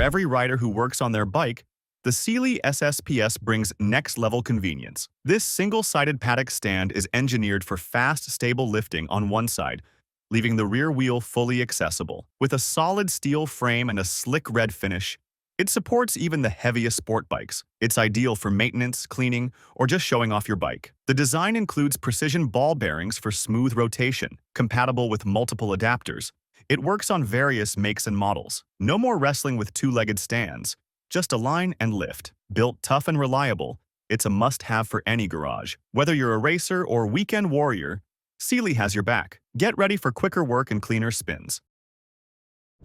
every rider who works on their bike, the Sealy SSPS brings next-level convenience. This single-sided paddock stand is engineered for fast, stable lifting on one side, leaving the rear wheel fully accessible. With a solid steel frame and a slick red finish, it supports even the heaviest sport bikes. It's ideal for maintenance, cleaning, or just showing off your bike. The design includes precision ball bearings for smooth rotation, compatible with multiple adapters. It works on various makes and models. No more wrestling with two-legged stands. Just align and lift. Built tough and reliable, it's a must-have for any garage. Whether you're a racer or weekend warrior, Sealy has your back. Get ready for quicker work and cleaner spins.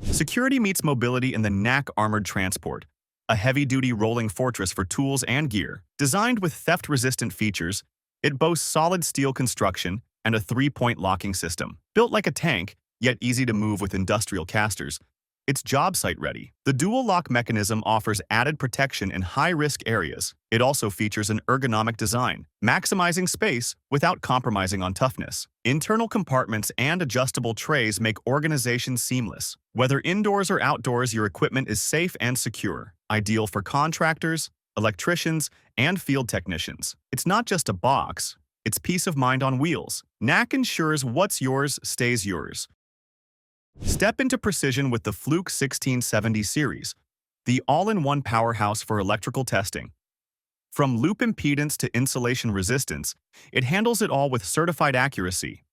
Security meets mobility in the NAC Armored Transport, a heavy-duty rolling fortress for tools and gear. Designed with theft-resistant features, it boasts solid steel construction and a three-point locking system. Built like a tank, yet easy to move with industrial casters, it's job site ready. The dual lock mechanism offers added protection in high-risk areas. It also features an ergonomic design, maximizing space without compromising on toughness. Internal compartments and adjustable trays make organization seamless. Whether indoors or outdoors, your equipment is safe and secure, ideal for contractors, electricians, and field technicians. It's not just a box, it's peace of mind on wheels. NAC ensures what's yours stays yours. Step into precision with the Fluke 1670 series, the all-in-one powerhouse for electrical testing. From loop impedance to insulation resistance, it handles it all with certified accuracy.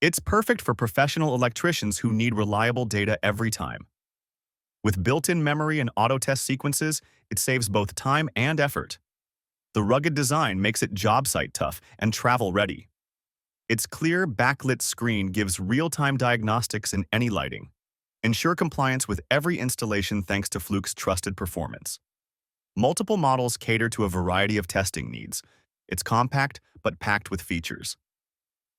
It's perfect for professional electricians who need reliable data every time. With built-in memory and auto-test sequences, it saves both time and effort. The rugged design makes it job site tough and travel-ready. Its clear, backlit screen gives real-time diagnostics in any lighting. Ensure compliance with every installation thanks to Fluke's trusted performance. Multiple models cater to a variety of testing needs. It's compact, but packed with features.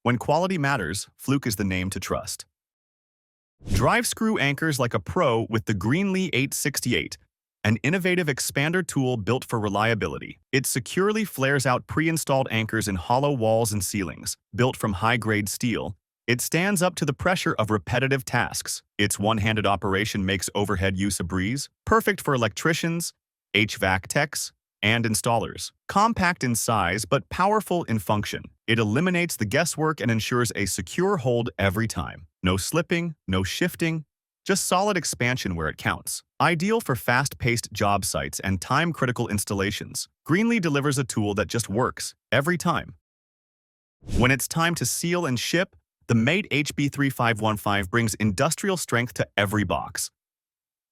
When quality matters, Fluke is the name to trust. Drive screw anchors like a pro with the Greenlee 868, an innovative expander tool built for reliability. It securely flares out pre-installed anchors in hollow walls and ceilings. Built from high-grade steel, it stands up to the pressure of repetitive tasks. Its one-handed operation makes overhead use a breeze, perfect for electricians, HVAC techs, and installers. Compact in size but powerful in function, it eliminates the guesswork and ensures a secure hold every time. No slipping, no shifting, just solid expansion where it counts. Ideal for fast-paced job sites and time-critical installations, Greenlee delivers a tool that just works every time. When it's time to seal and ship, the Mate HB3515 brings industrial strength to every box.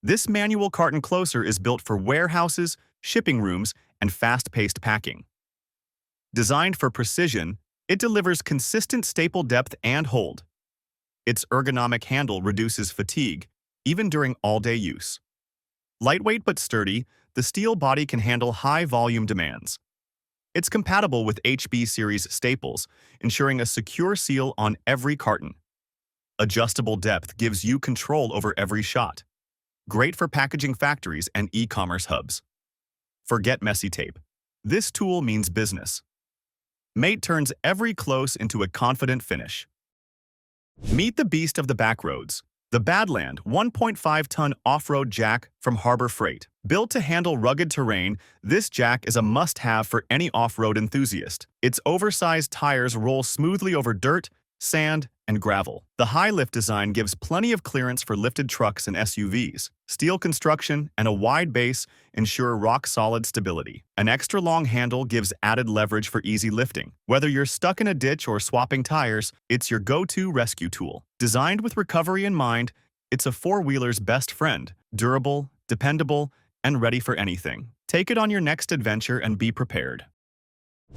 This manual carton closer is built for warehouses, shipping rooms, and fast-paced packing. Designed for precision, it delivers consistent staple depth and hold. Its ergonomic handle reduces fatigue, even during all-day use. Lightweight but sturdy, the steel body can handle high-volume demands. It's compatible with HB series staples, ensuring a secure seal on every carton. Adjustable depth gives you control over every shot. Great for packaging factories and e-commerce hubs. Forget messy tape. This tool means business. Mate turns every close into a confident finish. Meet the beast of the backroads, the Badland 1.5-ton off-road jack from Harbor Freight. Built to handle rugged terrain, this jack is a must-have for any off-road enthusiast. Its oversized tires roll smoothly over dirt, sand, and gravel. The high-lift design gives plenty of clearance for lifted trucks and SUVs. Steel construction and a wide base ensure rock-solid stability. An extra long handle gives added leverage for easy lifting. Whether you're stuck in a ditch or swapping tires, it's your go-to rescue tool. Designed with recovery in mind, it's a four-wheeler's best friend, durable, dependable, and ready for anything. Take it on your next adventure and be prepared.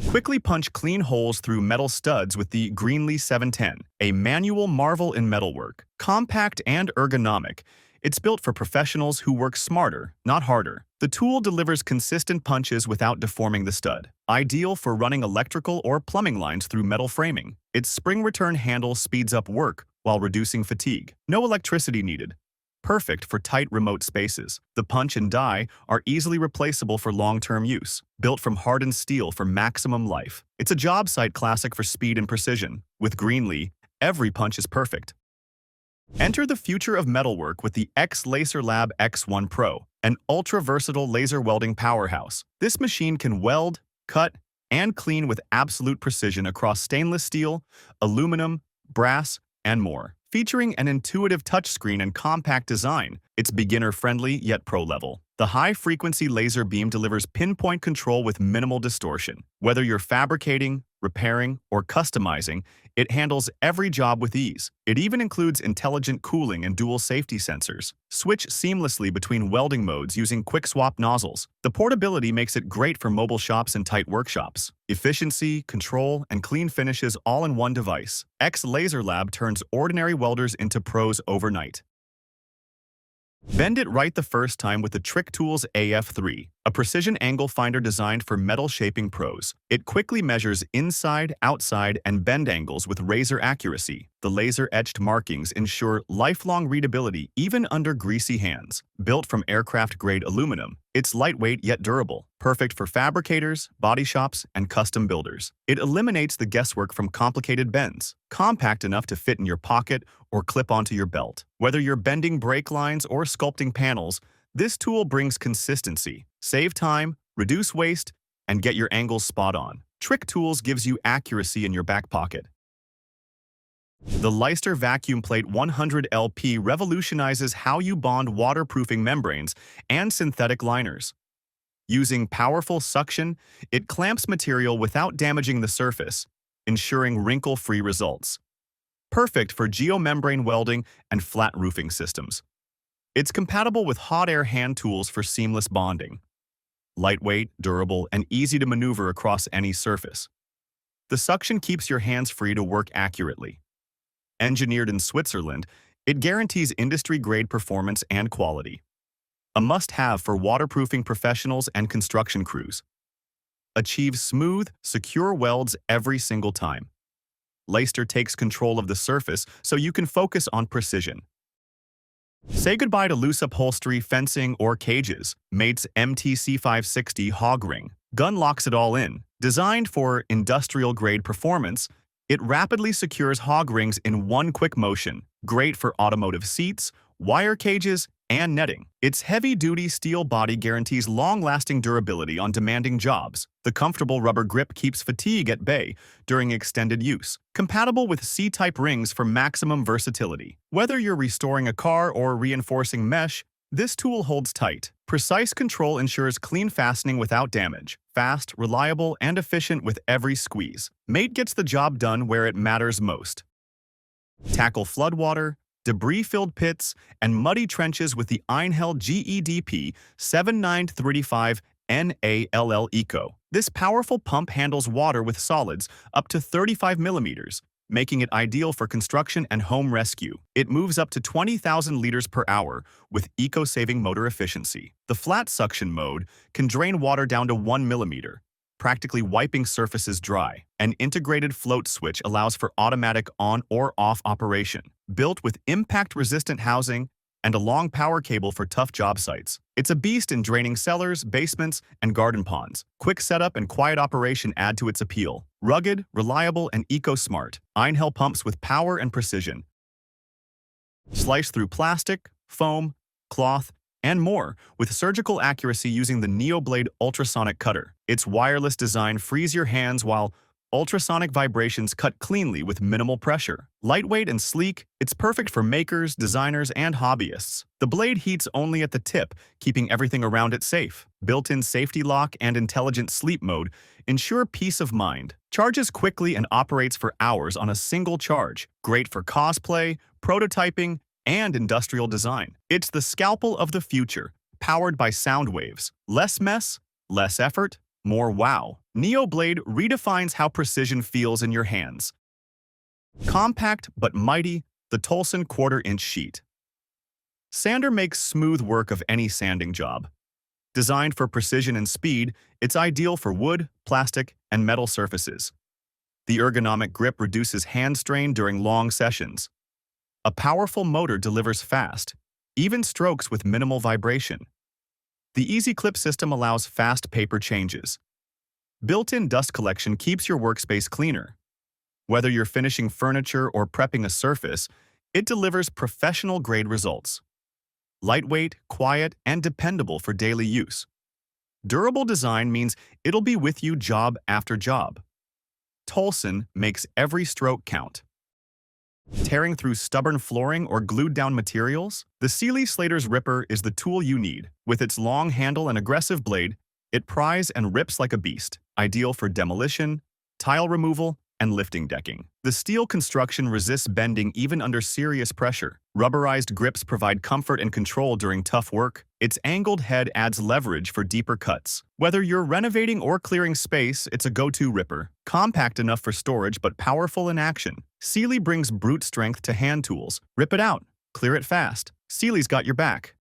Quickly punch clean holes through metal studs with the Greenlee 710, a manual marvel in metalwork. Compact and ergonomic, it's built for professionals who work smarter, not harder. The tool delivers consistent punches without deforming the stud. Ideal for running electrical or plumbing lines through metal framing. Its spring return handle speeds up work while reducing fatigue. No electricity needed. Perfect for tight remote spaces. The punch and die are easily replaceable for long-term use. Built from hardened steel for maximum life. It's a job site classic for speed and precision. With Greenlee, every punch is perfect. Enter the future of metalwork with the X-Laser Lab X1 Pro, an ultra-versatile laser welding powerhouse. This machine can weld, cut, and clean with absolute precision across stainless steel, aluminum, brass, and more. Featuring an intuitive touchscreen and compact design, it's beginner-friendly yet pro-level. The high-frequency laser beam delivers pinpoint control with minimal distortion. Whether you're fabricating, repairing, or customizing, it handles every job with ease. It even includes intelligent cooling and dual safety sensors. Switch seamlessly between welding modes using quick-swap nozzles. The portability makes it great for mobile shops and tight workshops. Efficiency, control, and clean finishes all in one device. X-Laser Lab turns ordinary welders into pros overnight. Bend it right the first time with the Trick Tools AF3, a precision angle finder designed for metal shaping pros. It quickly measures inside, outside, and bend angles with razor accuracy. The laser-etched markings ensure lifelong readability even under greasy hands. Built from aircraft-grade aluminum, it's lightweight yet durable, perfect for fabricators, body shops, and custom builders. It eliminates the guesswork from complicated bends, compact enough to fit in your pocket or clip onto your belt. Whether you're bending brake lines or sculpting panels, this tool brings consistency. Save time, reduce waste, and get your angles spot on. Trick Tools gives you accuracy in your back pocket. The Leister Vacuum Plate 100 LP revolutionizes how you bond waterproofing membranes and synthetic liners. Using powerful suction, it clamps material without damaging the surface, ensuring wrinkle-free results. Perfect for geomembrane welding and flat roofing systems. It's compatible with hot air hand tools for seamless bonding. Lightweight, durable, and easy to maneuver across any surface. The suction keeps your hands free to work accurately. Engineered in Switzerland, it guarantees industry-grade performance and quality. A must-have for waterproofing professionals and construction crews. Achieve smooth, secure welds every single time. Leister takes control of the surface so you can focus on precision. Say goodbye to loose upholstery, fencing, or cages. Mate's MTC 560 Hog Ring gun locks it all in. Designed for industrial-grade performance, it rapidly secures hog rings in one quick motion. Great for automotive seats, wire cages, and netting. Its heavy-duty steel body guarantees long-lasting durability on demanding jobs. The comfortable rubber grip keeps fatigue at bay during extended use. Compatible with C-type rings for maximum versatility. Whether you're restoring a car or reinforcing mesh, this tool holds tight. Precise control ensures clean fastening without damage. Fast, reliable, and efficient with every squeeze. Mate gets the job done where it matters most. Tackle floodwater, debris-filled pits, and muddy trenches with the Einhell GEDP 7935 NALL Eco. This powerful pump handles water with solids up to 35 millimeters, making it ideal for construction and home rescue. It moves up to 20,000 liters per hour with eco-saving motor efficiency. The flat suction mode can drain water down to 1 millimeter, practically wiping surfaces dry. An integrated float switch allows for automatic on or off operation. Built with impact-resistant housing and a long power cable for tough job sites. It's a beast in draining cellars, basements, and garden ponds. Quick setup and quiet operation add to its appeal. Rugged, reliable, and eco-smart. Einhell pumps with power and precision. Slice through plastic, foam, cloth, and more with surgical accuracy using the NeoBlade Ultrasonic cutter. Its wireless design frees your hands while ultrasonic vibrations cut cleanly with minimal pressure. Lightweight and sleek, it's perfect for makers, designers, and hobbyists. The blade heats only at the tip, keeping everything around it safe. Built-in safety lock and intelligent sleep mode ensure peace of mind. Charges quickly and operates for hours on a single charge. Great for cosplay, prototyping, and industrial design. It's the scalpel of the future, powered by sound waves. Less mess, less effort, more wow. NeoBlade redefines how precision feels in your hands. Compact but mighty, the Tolson 1/4-inch sheet. Sander makes smooth work of any sanding job. Designed for precision and speed, it's ideal for wood, plastic, and metal surfaces. The ergonomic grip reduces hand strain during long sessions. A powerful motor delivers fast, even strokes with minimal vibration. The Easy Clip system allows fast paper changes. Built-in dust collection keeps your workspace cleaner. Whether you're finishing furniture or prepping a surface, It delivers professional-grade results. Lightweight, quiet, and dependable for daily use. Durable design means it'll be with you job after job. Tolson makes every stroke count. Tearing through stubborn flooring or glued-down materials? The Slater's Ripper is the tool you need. With its long handle and aggressive blade, it pries and rips like a beast, ideal for demolition, tile removal, and lifting decking. The steel construction resists bending even under serious pressure. Rubberized grips provide comfort and control during tough work. Its angled head adds leverage for deeper cuts. Whether you're renovating or clearing space, it's a go-to ripper. Compact enough for storage but powerful in action. Sealy brings brute strength to hand tools. Rip it out. Clear it fast. Sealy's got your back.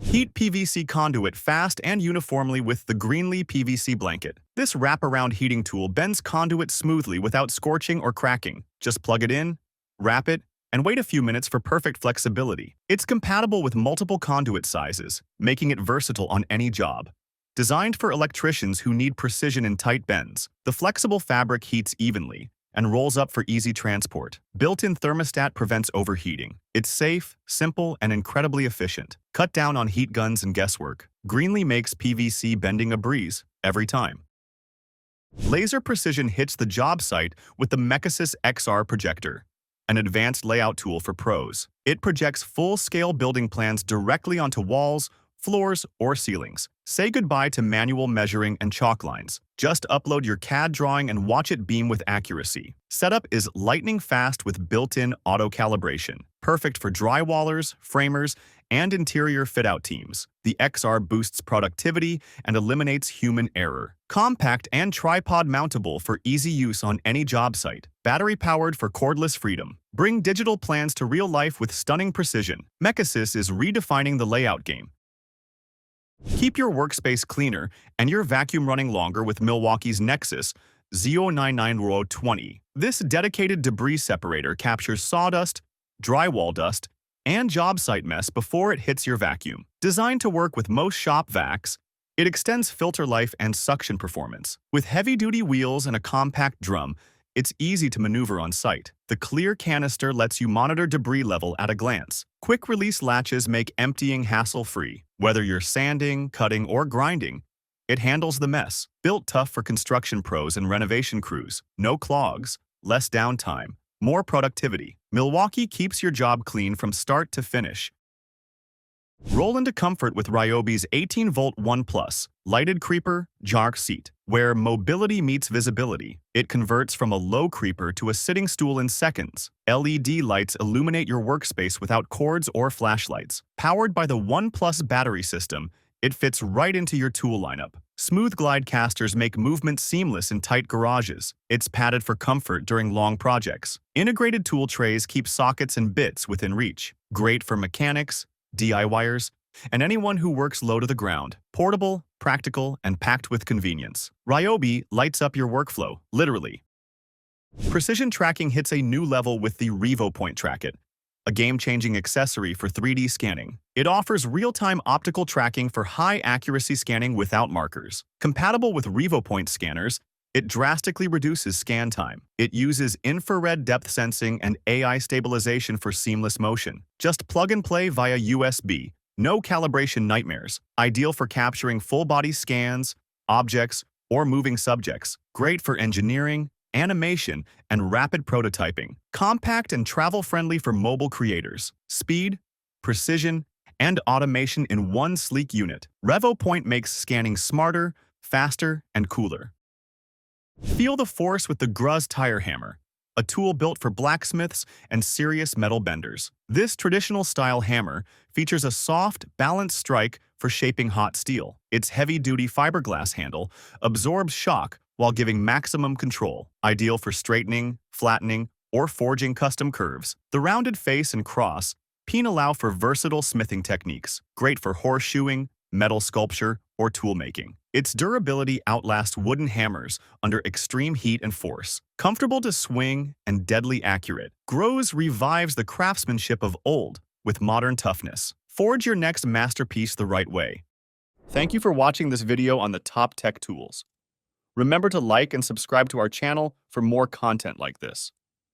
Heat PVC conduit fast and uniformly with the Greenlee PVC blanket. This wraparound heating tool bends conduit smoothly without scorching or cracking. Just plug it in, wrap it, and wait a few minutes for perfect flexibility. It's compatible with multiple conduit sizes, making it versatile on any job. Designed for electricians who need precision in tight bends, the flexible fabric heats evenly and rolls up for easy transport. Built-in thermostat prevents overheating. It's safe, simple, and incredibly efficient. Cut down on heat guns and guesswork. Greenlee makes PVC bending a breeze every time. Laser precision hits the job site with the Mechasis XR projector, an advanced layout tool for pros. It projects full-scale building plans directly onto walls, floors, or ceilings. Say goodbye to manual measuring and chalk lines. Just upload your CAD drawing and watch it beam with accuracy. Setup is lightning fast with built-in auto-calibration. Perfect for drywallers, framers, and interior fit-out teams. The XR boosts productivity and eliminates human error. Compact and tripod-mountable for easy use on any job site. Battery-powered for cordless freedom. Bring digital plans to real life with stunning precision. Mechasis is redefining the layout game. Keep your workspace cleaner and your vacuum running longer with Milwaukee's Nexus Z099RO20. This dedicated debris separator captures sawdust, drywall dust, and job site mess before it hits your vacuum. Designed to work with most shop vacs, it extends filter life and suction performance. With heavy-duty wheels and a compact drum, it's easy to maneuver on site. The clear canister lets you monitor debris level at a glance. Quick-release latches make emptying hassle-free. Whether you're sanding, cutting, or grinding, it handles the mess. Built tough for construction pros and renovation crews. No clogs, less downtime, more productivity. Milwaukee keeps your job clean from start to finish. Roll into comfort with Ryobi's 18-volt 1 Plus lighted creeper jar seat. Where mobility meets visibility, it converts from a low creeper to a sitting stool in seconds. LED lights illuminate your workspace without cords or flashlights. Powered by the 1 Plus battery system, it fits right into your tool lineup. Smooth glide casters make movement seamless in tight garages. It's padded for comfort during long projects. Integrated tool trays keep sockets and bits within reach. Great for mechanics, DIYers, and anyone who works low to the ground. Portable, practical, and packed with convenience. Ryobi lights up your workflow, literally. Precision tracking hits a new level with the RevoPoint Trackit, a game-changing accessory for 3D scanning. It offers real-time optical tracking for high-accuracy scanning without markers. Compatible with RevoPoint scanners, it drastically reduces scan time. It uses infrared depth sensing and AI stabilization for seamless motion. Just plug and play via USB. No calibration nightmares. Ideal for capturing full-body scans, objects, or moving subjects. Great for engineering, animation, and rapid prototyping. Compact and travel-friendly for mobile creators. Speed, precision, and automation in one sleek unit. RevoPoint makes scanning smarter, faster, and cooler. Feel the force with the Gruz tire hammer, a tool built for blacksmiths and serious metal benders. This traditional-style hammer features a soft, balanced strike for shaping hot steel. Its heavy-duty fiberglass handle absorbs shock while giving maximum control, ideal for straightening, flattening, or forging custom curves. The rounded face and cross pin allow for versatile smithing techniques, great for horseshoeing, metal sculpture, or tool making. Its durability outlasts wooden hammers under extreme heat and force. Comfortable to swing and deadly accurate, Gruz revives the craftsmanship of old with modern toughness. Forge your next masterpiece the right way. Thank you for watching this video on the top tech tools. Remember to like and subscribe to our channel for more content like this.